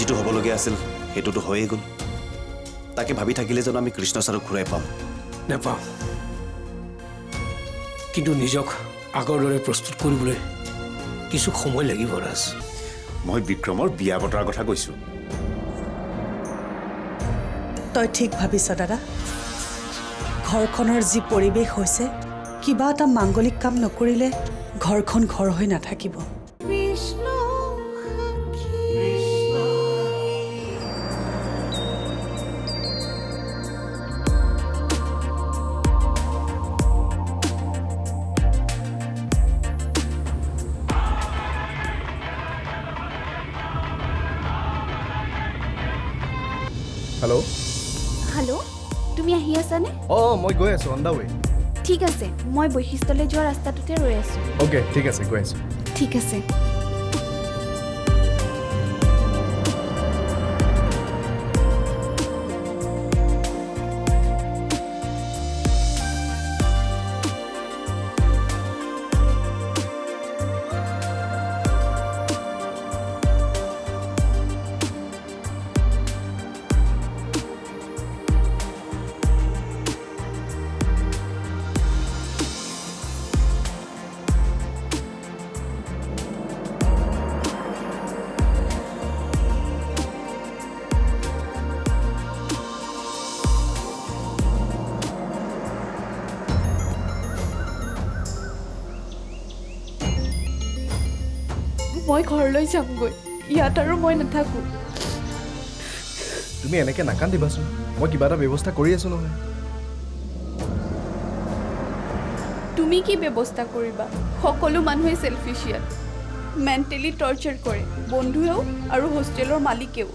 যিটো হ'বলগীয়া আছিল সেইটোতো হৈয়ে গ'ল। তাকে ভাবি থাকিলে জানো আমি কৃষ্ণ ছাৰক ঘূৰাই পাম? নাপাওঁ, কিন্তু নিজক আগৰ দৰে প্ৰস্তুত কৰিবলৈ কিছু সময় লাগিব ৰাজ। মই বিক্ৰমৰ বিয়া বতৰাৰ কথা কৈছোঁ। তই ঠিক ভাবিছ দাদা। ঘৰখনৰ যি পৰিৱেশ হৈছে, কিবা এটা মাংগলিক কাম নকৰিলে ঘৰখন ঘৰ হৈ নাথাকিব। হেল্ল' হেল্ল', তুমি আহি আছানে? অঁ মই গৈ আছোঁ অন দ্য ৱে। ঠিক আছে, মই বৈশিষ্ট্যলৈ যোৱা ৰাস্তাটোতে ৰৈ আছোঁ। অ'কে ঠিক আছে, গৈ আছোঁ। ঠিক আছে। মই ঘৰলৈ যামগৈ, ইয়াত আৰু মই নাথাকোঁ। তুমি এনেকৈ নাকান্দিবাচোন, মই কিবা এটা ব্যৱস্থা কৰি আছোঁ নহয়। তুমি কি ব্যৱস্থা কৰিবা? সকলো মানুহে চেলফিছ ইয়াত। মেণ্টেলি টৰ্চাৰ কৰে, বন্ধুৱেও আৰু হোষ্টেলৰ মালিকেও।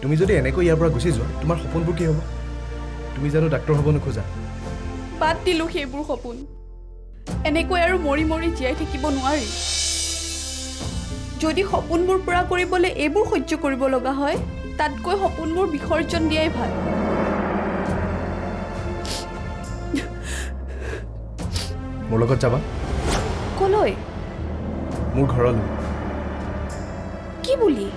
তুমি যদি এনেকৈ ইয়াৰ পৰা গুচি যোৱা, তোমাৰ সপোনবোৰ কি হ'ব? তুমি জানো ডাক্তৰ হ'ব নোখোজা? বাদ দিলোঁ সেইবোৰ সপোন। এনেকৈ আৰু মৰি মৰি জীয়াই থাকিব নোৱাৰি। যদি সপোনবোৰ পূৰা কৰিবলৈ এইবোৰ সহ্য কৰিব লগা হয়, তাতকৈ সপোনবোৰ বিসৰ্জন দিয়াই ভাল। মোৰ লগত যাবা? কলৈ? মোৰ ঘৰলৈ। কি বুলি?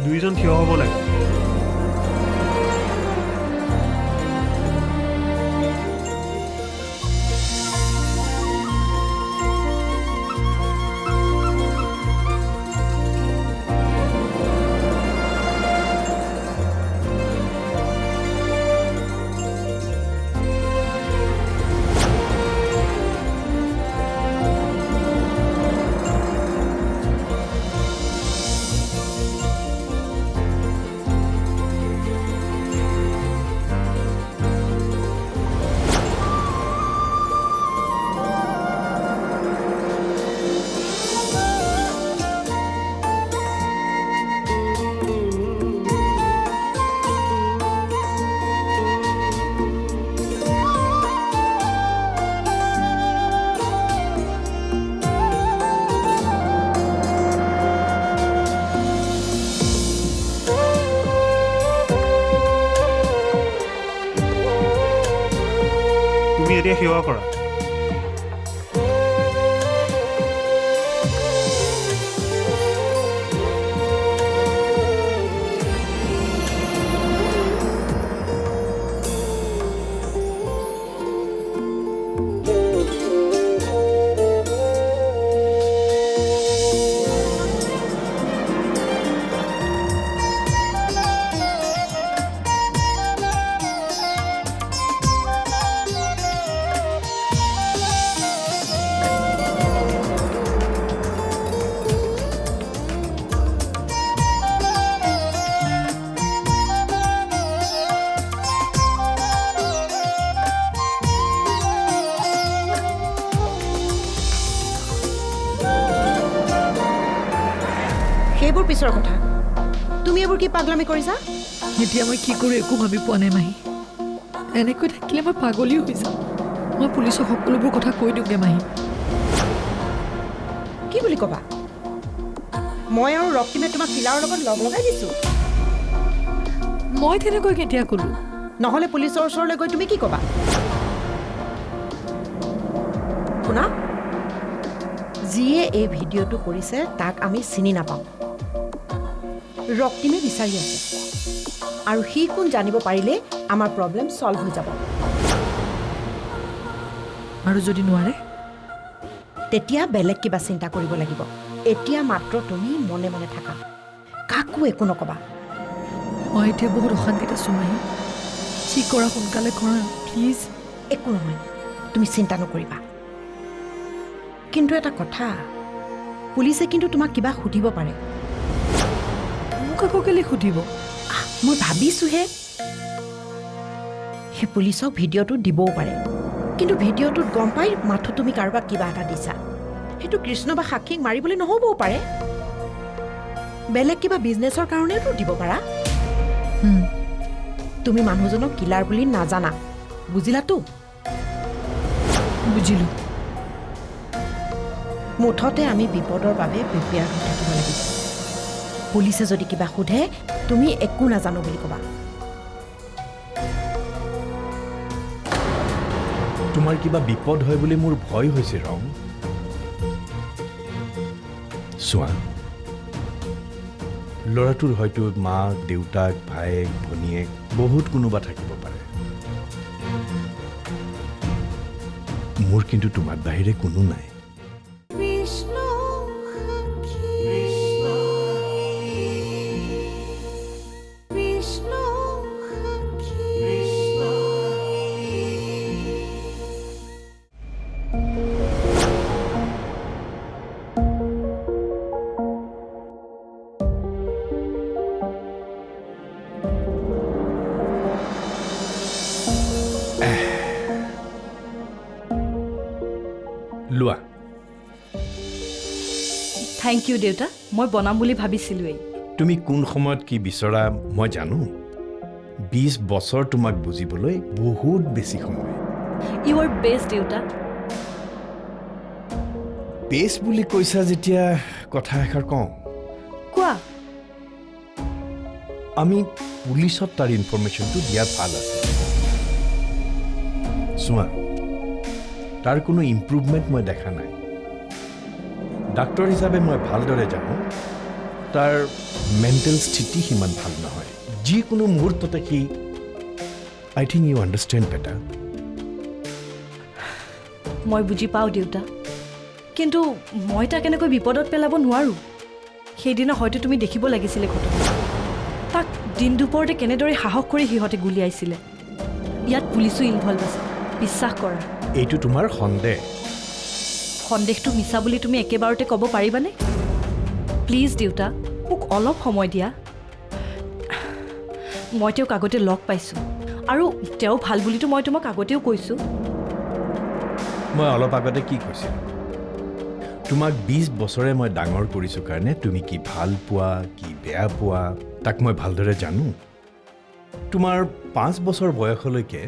দুইজন থিয় হ'ব লাগে। তুমি এতিয়া সেৱা কৰা। সেইবোৰ পিছৰ কথা। তুমি তুমি এইবোৰ কি পাগলামি কৰিছা? এতিয়া মই কি কৰোঁ একো ভাবি পোৱা নাই মাহী। এনেকৈ থাকিলে মই পাগলীও হৈ যাম। মই পুলিচক সকলোবোৰ কথা কৈ দিওঁগৈ মাহী। কি বুলি ক'বা? মই আৰু ৰক্তিমে তোমাক কিলাৰৰ লগত লগ লগাই দিছোঁ। মই তেনেকৈ কেতিয়া ক'লোঁ? নহ'লে পুলিচৰ ওচৰলৈ গৈ তুমি কি ক'বা? শুনা, যিয়ে এই ভিডিঅ'টো কৰিছে তাক আমি চিনি নাপাওঁ। ৰক্তিমে বিচাৰি আছে আৰু সি কোন জানিব পাৰিলে আমাৰ প্ৰব্লেম ছল্ভ হৈ যাব। আৰু যদি নোৱাৰে? তেতিয়া বেলেগ কিবা চিন্তা কৰিব লাগিব। এতিয়া মাত্ৰ তুমি মনে মনে থাকা, কাকো একো নক'বা। মই এতিয়া বহুত অশান্তিত আছোঁ মাহী। কি কৰা সোনকালে কৰা প্লিজ। একো নহয়, তুমি চিন্তা নকৰিবা। কিন্তু এটা কথা, পুলিচে কিন্তু তোমাক কিবা সুধিব পাৰে। মোক আকৌ কেলৈ সুধিব? মই ভাবিছোঁহে, সেই পুলিচক ভিডিঅ'টো দিবও পাৰে। কিন্তু ভিডিঅ'টোত গম পাই মাথো তুমি কাৰোবাক কিবা এটা দিছা। সেইটো কৃষ্ণ বা সাক্ষীক মাৰিবলৈ নহ'বও পাৰে। বেলেগ কিবা বিজনেছৰ কাৰণেতো দিব পাৰা। তুমি মানুহজনক কিলাৰ বুলি নাজানা, বুজিলাতো? বুজিলোঁ। মুঠতে আমি বিপদৰ বাবে প্ৰিপেয়াৰ হৈ থাকিব লাগিব। পুলিচে যদি কিবা সোধে তুমি একো নাজানো বুলি ক'বা। তোমাৰ কিবা বিপদ হয় বুলি মোৰ ভয় হৈছে ৰং। চোৱা, ল'ৰাটোৰ হয়তো মাক, দেউতাক, ভায়েক, ভনীয়েক বহুত কোনোবা থাকিব পাৰে। মোৰ কিন্তু তোমাৰ বাহিৰে কোনো নাই। লোৱা। থেংক ইউ দেউতা, মই বনাম বুলি ভাবিছিলোঁৱেই। তুমি কোন সময়ত কি বিচৰা মই জানো। 20 বছৰ তোমাক বুজিবলৈ বহুত বেছি সময়। ইউ আৰ বেষ্ট দেউতা। বেষ্ট বুলি কৈছা যেতিয়া কথা এষাৰ কওঁ। কোৱা। আমি পুলিচত তাৰ ইনফৰমেশ্যনটো দিয়া ভাল আছে। চোৱা, তাৰ কোনো ইম্প্ৰুভমেণ্ট মই দেখা নাই। ডাক্তৰ হিচাপে মই ভালদৰে জানো তাৰ মেণ্টেল স্থিতি সিমান ভাল নহয়। যিকোনো মুহূৰ্ততে সি আই থিংক ইউ আণ্ডাৰষ্টেণ্ড বেটাৰ। মই বুজি পাওঁ দেউতা, কিন্তু মই তাক এনেকৈ বিপদত পেলাব নোৱাৰোঁ। সেইদিনা হয়তো তুমি দেখিব লাগিছিলে ঘটনা। তাক দিন দুপৰতে কেনেদৰে সাহস কৰি সিহঁতে গুলিয়াইছিলে। ইয়াত পুলিচো ইনভলভ আছে, বিশ্বাস কৰা। এইটো তোমাৰ সন্দেহ। সন্দেহটো মিছা বুলি তুমি একেবাৰতে ক'ব পাৰিবানে? প্লিজ দেউতা, মোক অলপ সময় দিয়া। মই তেওঁক আগতে লগ পাইছোঁ আৰু তেওঁ ভাল বুলিতো মই তোমাক আগতেও কৈছোঁ। মই অলপ আগতে কি কৈছিলোঁ? তোমাক 20 বছৰে মই ডাঙৰ কৰিছোঁ কাৰণে তুমি কি ভাল পোৱা, কি বেয়া পোৱা তাক মই ভালদৰে জানো। তোমাৰ 5 বছৰ বয়সলৈকে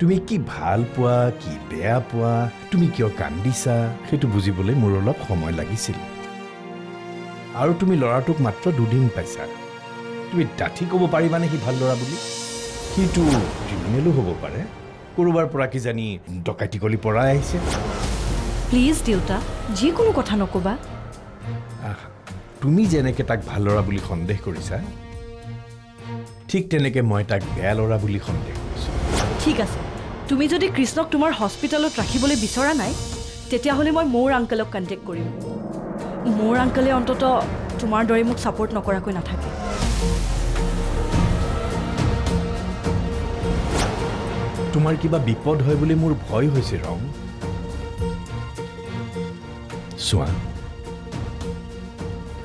তুমি কি ভাল পোৱা, কি বেয়া পোৱা, তুমি কিয় কান্দিছা সেইটো বুজিবলৈ মোৰ অলপ সময় লাগিছিল। আৰু তুমি ল'ৰাটোক মাত্ৰ 2 দিন পাইছা। তুমি ডাঠি ক'ব পাৰিবানে সি ভাল ল'ৰা বুলি? সিটো ক্ৰিমিনেলো হ'ব পাৰে, ক'ৰবাৰ পৰা কিজানি ডকাইতি কৰি পৰাই আহিছে। প্লিজ দেউতা, যিকোনো কথা নক'বা। তুমি যেনেকৈ তাক ভাল ল'ৰা বুলি সন্দেহ কৰিছা, ঠিক তেনেকৈ মই তাক বেয়া ল'ৰা বুলি সন্দেহ কৰিছোঁ। ঠিক আছে, তুমি যদি কৃষ্ণক তোমাৰ হস্পিটেলত ৰাখিবলৈ বিচৰা নাই, তেতিয়াহ'লে মই মোৰ আংকলক কণ্টেক্ট কৰিম। মোৰ আংকলে অন্তত তোমাৰ দৰে মোক ছাপোৰ্ট নকৰাকৈ নাথাকে। তোমাৰ কিবা বিপদ হয় বুলি মোৰ ভয় হৈছে ৰং। চোৱা,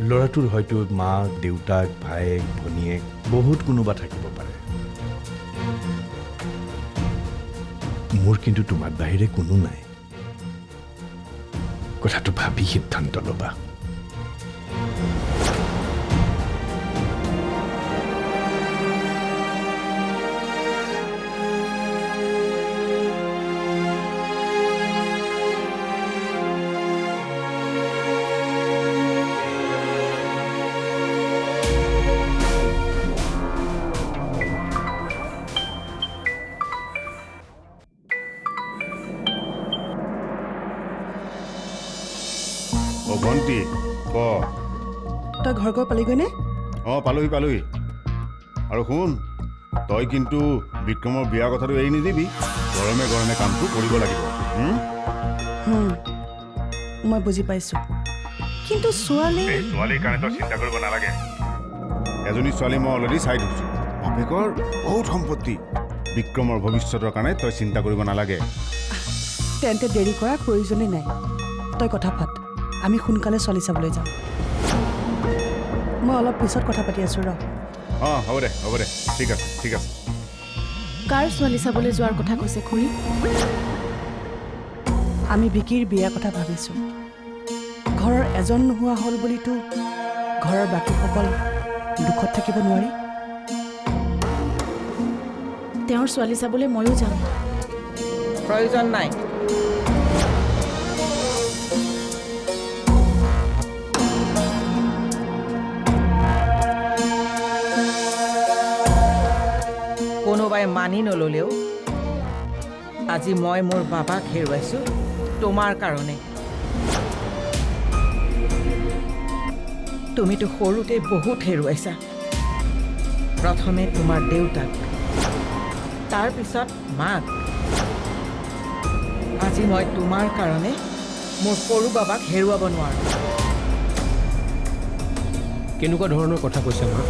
ল'ৰাটোৰ হয়তো মাক, দেউতাক, ভায়েক, ভনীয়েক বহুত কোনোবা থাকিব পাৰে। মোৰ কিন্তু তোমাৰ বাহিৰে কোনো নাই। কথাটো ভাবি সিদ্ধান্ত ল'বা। অ ভণ্টি ক তই ঘৰ গৈ পালিগৈনে? অঁ পালোহি আৰু শুন তই কিন্তু বিক্ৰমৰ বিয়াৰ কথাটো এৰি নিদিবি গৰমে গৰমে কামটো কৰিব লাগিব মই বুজি পাইছোঁ, কিন্তু ছোৱালী ছোৱালীৰ কাৰণে তই চিন্তা কৰিব নালাগে। এজনী ছোৱালী মই অলৰেডি চাই থৈছোঁ, বাপেকৰ বহুত সম্পত্তি। বিক্ৰমৰ ভৱিষ্যতৰ কাৰণে তই চিন্তা কৰিব নালাগে। তেন্তে দেৰি কৰাৰ প্ৰয়োজনেই নাই। তই কথা পাত, আমি সোনকালে ছোৱালী চাবলৈ যাম। মই অলপ পিছত কথা পাতি আছোঁ ৰ। অঁ হ'ব দে ঠিক আছে। কাৰ ছোৱালী চাবলৈ যোৱাৰ কথা কৈছে খুৰী? আমি বিকিৰ বিয়াৰ কথা ভাবিছোঁ। ঘৰৰ এজন নোহোৱা হ'ল বুলিতো ঘৰৰ বাকীসকল দুখত থাকিব নোৱাৰি। তেওঁৰ ছোৱালী চাবলৈ ময়ো যাম। প্ৰয়োজন নাই। কোনোবাই মানি নল'লেও আজি মই মোৰ বাবাক হেৰুৱাইছোঁ তোমাৰ কাৰণে। তুমিতো সৰুতে বহুত হেৰুৱাইছা। প্ৰথমে তোমাৰ দেউতাক, তাৰপিছত মাক। আজি মই তোমাৰ কাৰণে মোৰ সৰু বাবাক হেৰুৱাব নোৱাৰোঁ। কেনেকুৱা ধৰণৰ কথা কৈছে মা?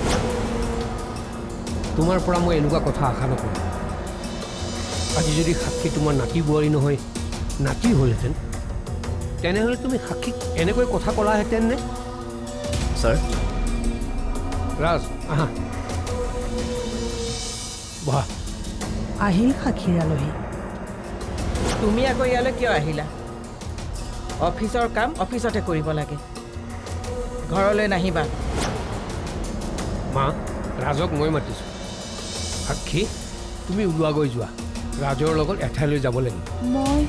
তোমাৰ পৰা মই এনেকুৱা কথা আশা নকৰোঁ। আজি যদি সাক্ষী তোমাৰ নাতি বোৱাৰী নহয় নাতি হ'লহেঁতেন, তেনেহ'লে তুমি সাক্ষীক এনেকৈ কথা ক'লাহেঁতেন নে? ছাৰ ৰাজ আহা, বহা। আহিল সাক্ষীৰ আলহী। তুমি আকৌ ইয়ালৈ কিয় আহিলা? অফিচৰ কাম অফিচতে কৰিব লাগে, ঘৰলৈ নাহিবা। মা, ৰাজক মই মাতিছোঁ। সাক্ষী, তুমি ওলোৱাগৈ যোৱা, ৰাজৰ লগত এঠাইলৈ যাব লাগিব। মই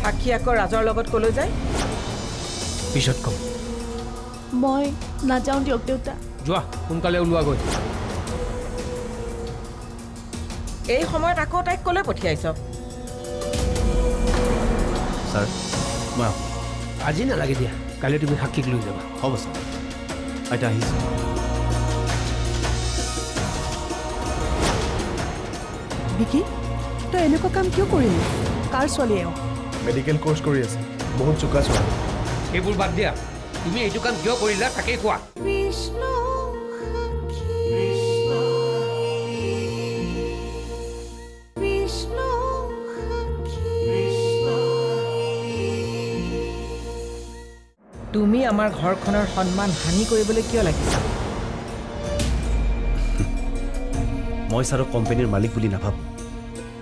সাক্ষী আকৌ ৰাজৰ লগত ক'লৈ যায়? পিছত ক'ম। মই নাযাওঁ দিয়ক দেউতা। যোৱা, সোনকালে ওলোৱাগৈ। এই সময়ত আকৌ তাইক ক'লৈ পঠিয়াইছ? ছাৰ মই আহোঁ। আজি নালাগে দিয়া, কাইলৈ তুমি সাক্ষীক লৈ যাবা। হ'ব ছাৰ, আইতা আহিছোঁ। বিকি, তই এনেকুৱা কাম কিয় কৰিলি? কাৰ ছোৱালী এওঁ? মেডিকেল কোৰ্চ কৰি আছে, বহুত চোকা ছোৱালী। সেইবোৰ বাদ দিয়া, তুমি এইটো কাম কিয় কৰিলা তাকেই কোৱা। তুমি আমাৰ ঘৰখনৰ সন্মান হানি কৰিবলৈ কিয় লাগিছা? মই ছাৰক কোম্পানীৰ মালিক বুলি নাভাবোঁ,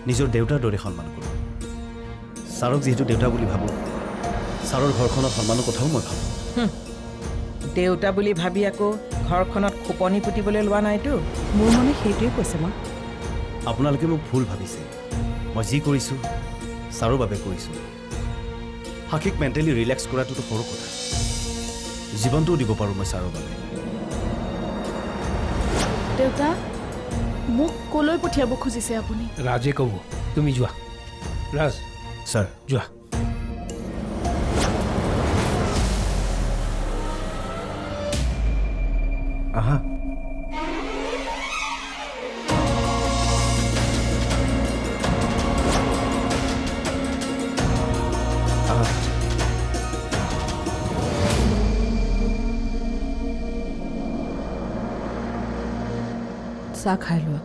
নিজৰ দেউতাৰ দৰে সন্মান কৰোঁ। ছাৰক যিহেতু দেউতা বুলি ভাবোঁ, ছাৰৰ ঘৰখনৰ সন্মানৰ কথাও মই ভাবোঁ। দেউতা বুলি ভাবি আকৌ ঘৰখনত খোপনি পুতিবলৈ লোৱা নাইতো? মোৰ মনে সেইটোৱে কৈছে মা। আপোনালোকে মোক ভুল ভাবিছে। মই যি কৰিছোঁ ছাৰৰ বাবে কৰিছোঁ। সাক্ষীক মেণ্টেলি ৰিলেক্স কৰাটোতো সৰু কথা, জীৱনটোও দিব পাৰোঁ মই ছাৰৰ বাবে। দেউতা, মোক ক'লৈ পঠিয়াব খুজিছে আপুনি? ৰাজে ক'ব, তুমি যোৱা। ৰাজ, ছাৰ যোৱা। আহা। চাহ খাই লোৱা।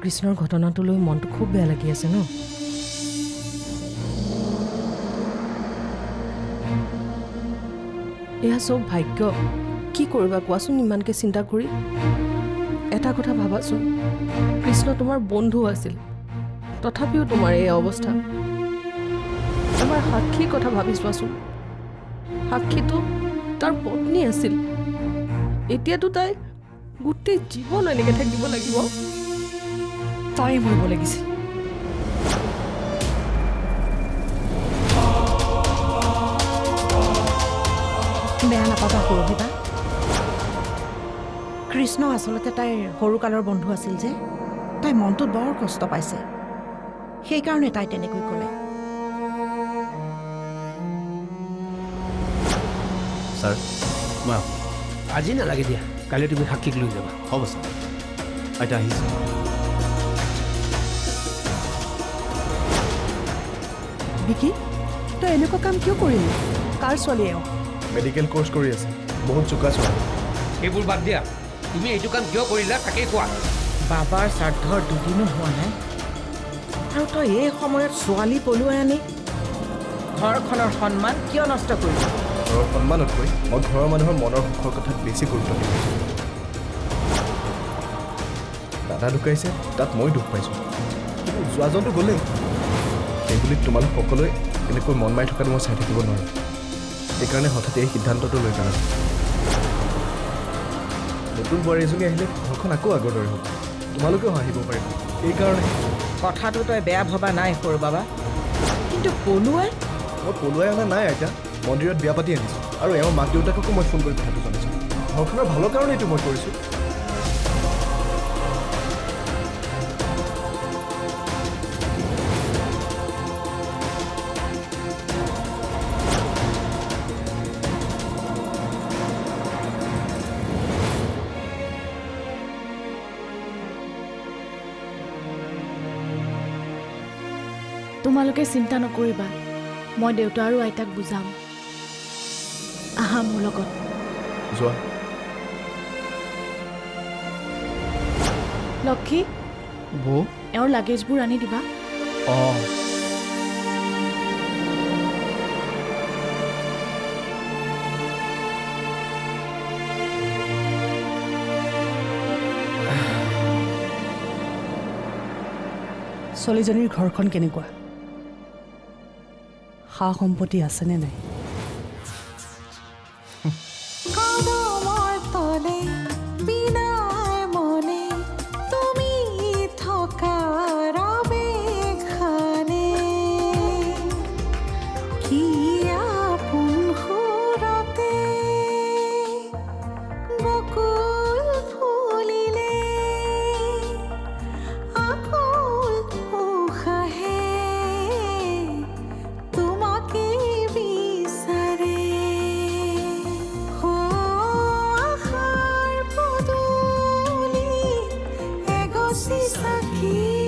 কৃষ্ণৰ ঘটনাটো লৈ মনটো খুব বেয়া লাগি আছে ন? এয়া চব ভাগ্য। কি কৰিবা কোৱাচোন ইমানকৈ চিন্তা কৰি? এটা কথা ভাবাচোন, কৃষ্ণ তোমাৰ বন্ধু আছিল, তথাপিও তোমাৰ এই অৱস্থা। তোমাৰ সাক্ষীৰ কথা ভাবি চোৱাচোন। সাক্ষীটো তাৰ পত্নী আছিল, এতিয়াতো তাই গোটেই জীৱন এনেকৈ থাকিব লাগিব। তাই মৰিব লাগিছিল। বেয়া নাপাবা সুৰভিবা, কৃষ্ণ আচলতে তাইৰ সৰুকালৰ বন্ধু আছিল যে, তাই মনটোত বৰ কষ্ট পাইছে, সেইকাৰণে তাই তেনেকৈ ক'লে। ছাৰ মই আহোঁ। আজি নালাগে দিয়া, কাইলৈ তুমি সাক্ষীক লৈ যাবা। হ'ব ছাৰ, আইতা আহিছে। বিকি, তই এনেকুৱা কাম কিয় কৰিলি? কাৰ ছোৱালী এওঁ? মেডিকেল কোৰ্চ কৰি আছে, বহুত চোকা ছোৱালী। সেইবোৰ বাদ দিয়া, তুমি এইটো কাম কিয় কৰিলা তাকেই কোৱা। বাবাৰ শ্ৰাদ্ধৰ দুদিনো হোৱা নাই আৰু তই এই সময়ত ছোৱালী পলুৱাই আনি ঘৰখনৰ সন্মান কিয় নষ্ট কৰিছ? ঘৰৰ সন্মানতকৈ মই ঘৰৰ মানুহৰ মনৰ সুখৰ কথাত বেছি গুৰুত্ব দিওঁ। দাদা ঢুকাইছে, তাত মই দুখ পাইছোঁ, কিন্তু যোৱাজনটো গ'লেই। এইবুলি তোমালোক সকলোৱে এনেকৈ মন মাৰি থকাটো মই চাই থাকিব নোৱাৰোঁ। সেইকাৰণে হঠাৎ এই সিদ্ধান্তটো লৈ পেলালোঁ। নতুন বোৱাৰী এজনী আহিলে ঘৰখন আকৌ আগৰ দৰে হ'ব, তোমালোকেও হাঁহিব পাৰিবা। সেইকাৰণে কথাটো তই বেয়া ভবা নাই সৰু বাবা, কিন্তু পলুৱাই মই পলুৱাই অনা নাই আইতা, মন্দিৰত বিয়া পাতি আনিছোঁ আৰু এওঁৰ মাক দেউতাককো মই ফোন কৰি কথাটো জনাইছোঁ। ঘৰখনৰ ভালৰ কাৰণে এইটো মই কৰিছোঁ। তোমালোকে চিন্তা নকৰিবা, মই দেউতা আৰু আইতাক বুজাম। আহা মোৰ লগত। যোৱা। লক্ষী, বৌ। এওঁৰ লাগেজবোৰ আনি দিবা। অঁ। ছোৱালীজনীৰ ঘৰখন কেনেকুৱা? সা সম্পত্তি আছেনে নাই? Saki